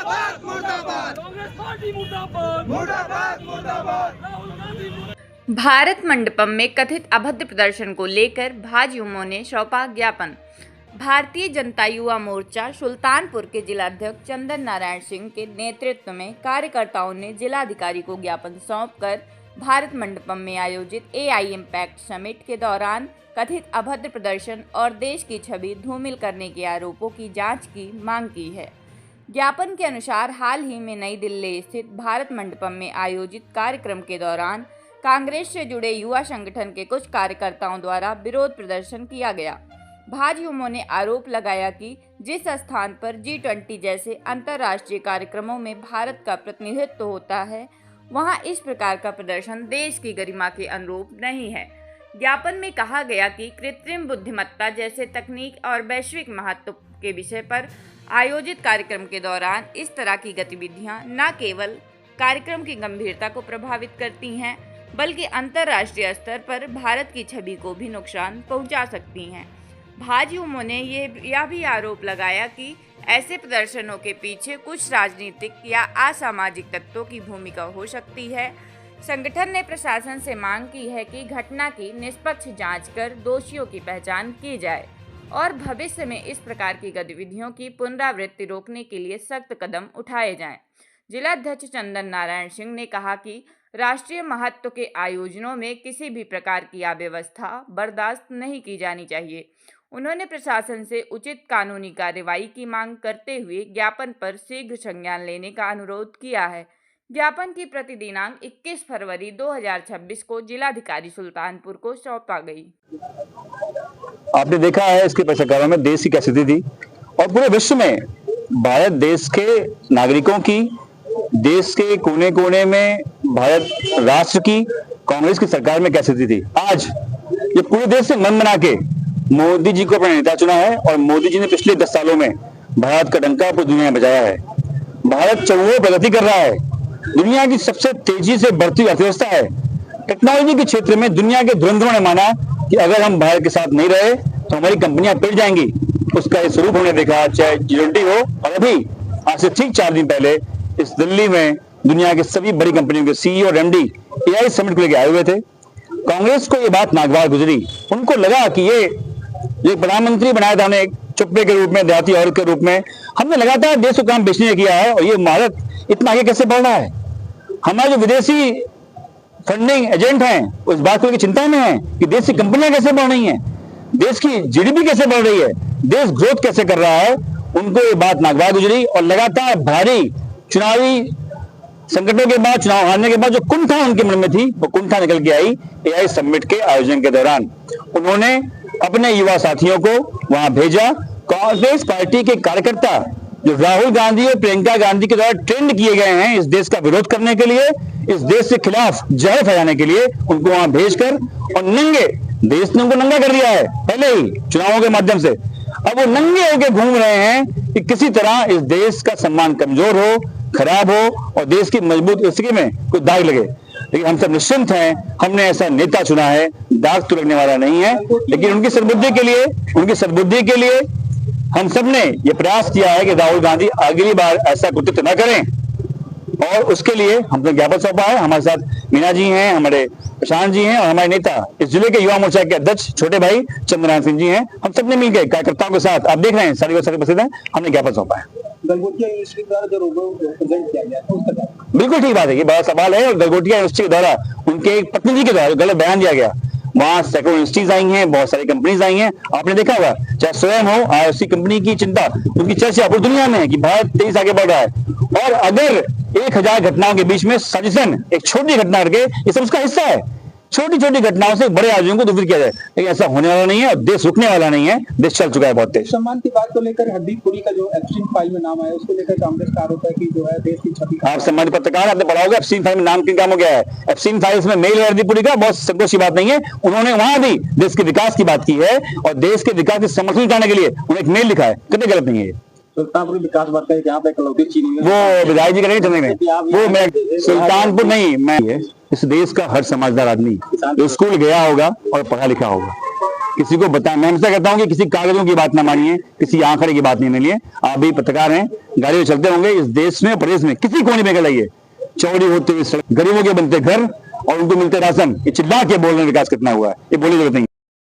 मुर्दाबाद मुर्दाबाद कांग्रेस पार्टी मुर्दाबाद मुर्दाबाद मुर्दाबाद। राहुल गांधी भारत मंडपम में कथित अभद्र प्रदर्शन को लेकर भाजयुमों ने सौंपा ज्ञापन। भारतीय जनता युवा मोर्चा सुल्तानपुर के जिलाध्यक्ष चंदन नारायण सिंह के नेतृत्व में कार्यकर्ताओं ने जिलाधिकारी को ज्ञापन सौंपकर भारत मंडपम में आयोजित एआई इम्पैक्ट समिट के दौरान कथित अभद्र प्रदर्शन और देश की छवि धूमिल करने के आरोपों की जांच की मांग की है। ज्ञापन के अनुसार हाल ही में नई दिल्ली स्थित भारत मंडपम में आयोजित कार्यक्रम के दौरान कांग्रेस से जुड़े युवा संगठन के कुछ कार्यकर्ताओं द्वारा विरोध प्रदर्शन किया गया। भाजयुमों ने आरोप लगाया कि जिस स्थान पर G20 जैसे अंतर्राष्ट्रीय कार्यक्रमों में भारत का प्रतिनिधित्व होता है, वहां इस प्रकार का प्रदर्शन देश की गरिमा के अनुरूप नहीं है। ज्ञापन में कहा गया कि कृत्रिम बुद्धिमत्ता जैसे तकनीक और वैश्विक महत्व के विषय पर आयोजित कार्यक्रम के दौरान इस तरह की गतिविधियां न केवल कार्यक्रम की गंभीरता को प्रभावित करती हैं, बल्कि अंतर्राष्ट्रीय स्तर पर भारत की छवि को भी नुकसान पहुंचा सकती हैं। भाजयुमों ने यह भी आरोप लगाया कि ऐसे प्रदर्शनों के पीछे कुछ राजनीतिक या असामाजिक तत्वों की भूमिका हो सकती है। संगठन ने प्रशासन से मांग की है कि घटना की निष्पक्ष जांच कर दोषियों की पहचान की जाए और भविष्य में इस प्रकार की गतिविधियों की पुनरावृत्ति रोकने के लिए सख्त कदम उठाए जाएं। जिलाध्यक्ष चंदन नारायण सिंह ने कहा कि राष्ट्रीय महत्व के आयोजनों में किसी भी प्रकार की अव्यवस्था बर्दाश्त नहीं की जानी चाहिए। उन्होंने प्रशासन से उचित कानूनी कार्रवाई की मांग करते हुए ज्ञापन पर शीघ्र संज्ञान लेने का अनुरोध किया है। ज्ञापन की प्रति दिनांक 21 फरवरी 2026 को जिलाधिकारी सुल्तानपुर को सौंपा गई। आपने देखा है इसके पत्रकारों में देश की क्या स्थिति थी और पूरे विश्व में भारत देश के नागरिकों की, देश के कोने कोने में भारत राष्ट्र की, कांग्रेस की सरकार में क्या स्थिति थी। आज ये पूरे देश से मन बना के मोदी जी को अपना नेता चुना है और मोदी जी ने पिछले 10 सालों में भारत का डंका पूरी दुनिया में बजाया है। भारत चौमुखी प्रगति कर रहा है, दुनिया की सबसे तेजी से बढ़ती अर्थव्यवस्था है। टेक्नोलॉजी के क्षेत्र में दुनिया के धुरंधरों ने माना कि अगर हम भारत के साथ नहीं रहे तो हमारी कंपनियां पिट जाएंगी। उसका ये स्वरूप हमने देखा, चाहे G20 हो और अभी आज से ठीक 4 दिन पहले इस दिल्ली में दुनिया के सभी बड़ी कंपनियों के CEO और MD एआई समिट को लेकर आए हुए थे। कांग्रेस को ये बात नागवार गुजरी। उनको लगा कि ये प्रधानमंत्री बनाया था उन्हें चुप्पे के रूप में, देहाती औरत के रूप में। हमने लगातार देश को काम बेचने किया है और ये भारत इतना आगे कैसे बढ़ रहा है। हमारे जो विदेशी फंडिंग एजेंट हैं उस बात को लेकर चिंता में है कि देश की कंपनियां कैसे बढ़ रही हैं, देश की GDP कैसे बढ़ रही है, देश ग्रोथ कैसे कर रहा है। उनको ये बात नागवार गुजरी और लगातार भारी चुनावी संकटों के बाद, चुनाव हारने के बाद जो कुंठा उनके मन में थी वो कुंठा निकल के आई एआई समिट के आयोजन के दौरान। उन्होंने अपने युवा साथियों को वहां भेजा। कांग्रेस पार्टी के कार्यकर्ता जो राहुल गांधी और प्रियंका गांधी के द्वारा ट्रेंड किए गए हैं इस देश का विरोध करने के लिए, इस देश के खिलाफ जहर फैलाने के लिए, उनको वहां भेजकर और नंगे देश ने उनको नंगा कर दिया है पहले ही चुनावों के माध्यम से। अब वो नंगे होकर घूम रहे हैं कि किसी तरह इस देश का सम्मान कमजोर हो, खराब हो और देश की मजबूत स्थिति में कोई दाग लगे। लेकिन हम सब निश्चिंत हैं, हमने ऐसा नेता चुना है, दाग तो लगने वाला नहीं है। लेकिन उनकी सद्बुद्धि के लिए हम सब ने ये प्रयास किया है कि राहुल गांधी अगली बार ऐसा कृत्य न करें और उसके लिए हमने ज्ञापन सौंपा है। हमारे साथ मीना जी हैं, हमारे प्रशांत जी हैं और हमारे नेता इस जिले के युवा मोर्चा के अध्यक्ष छोटे भाई चंद्रनारायण सिंह जी हैं। हम सब ने मिलकर कार्यकर्ताओं के साथ, आप देख रहे हैं सारी उपस्थित हैं, हमने ज्ञापन सौंपा है। बिल्कुल ठीक बात है, ये बड़ा सवाल है। और गलगोटिया यूनिवर्सिटी के द्वारा उनके एक प्रतिनिधि के द्वारा गलत बयान दिया गया। वहां सैकड़ों यूनिवर्सिटीज आई हैं, बहुत सारी कंपनीज आई हैं। आपने देखा होगा, चाहे स्वयं हो, IFC कंपनी की चिंता, उनकी चर्चा पूरी दुनिया में है कि भारत तेजी से आगे बढ़ रहा है। और अगर 1000 घटनाओं के बीच में साजिशन एक छोटी घटना करके, ये सब उसका हिस्सा है। छोटी छोटी घटनाओं से बड़े आयोजनों को दूर किया जाए, लेकिन ऐसा होने वाला नहीं है और देश रुकने वाला नहीं है। देश चल चुका है बहुत तेज। सम्मान की बात को लेकर हरदीप पुरी का जो एप्सिन फाइल में नाम आया, उसको लेकर कांग्रेस का आरोप है कि जो है देश की छवि। आप सम्मानित पत्रकार, आपने पढ़ा होगा एप्सिन फाइल में नाम किन काम हो गया है। एप्सिन फाइल्स में मेल हरदीप पुरी का बहुत संतोष की बात नहीं है। उन्होंने वहां भी देश के विकास की बात की है और देश के विकास के समर्थन करने के लिए उन्होंने एक मेल लिखा है। कितने गलत नहीं है। सुल्तानपुर विकास वार्ता जहाँ पे कलौती चीनी वो विधायक जी का नहीं समझ वो मैं सुल्तानपुर नहीं, मैं इस देश का हर समझदार आदमी जो स्कूल गया होगा और पढ़ा लिखा होगा किसी को बता, मैं हमेशा कहता हूं कि किसी कागजों की बात ना मानिए, किसी आंकड़े की बात नहीं मानिए। आप भी पत्रकार हैं, गाड़ी में चलते होंगे, इस देश में प्रदेश में किसी कोने में लाइए, चौड़ी होते हुए सड़क, गरीबों के बनते घर और उनको मिलते राशन, ये चिल्ला के बोल रहे हैं विकास कितना हुआ है, ये बोलने की जरूरत नहीं।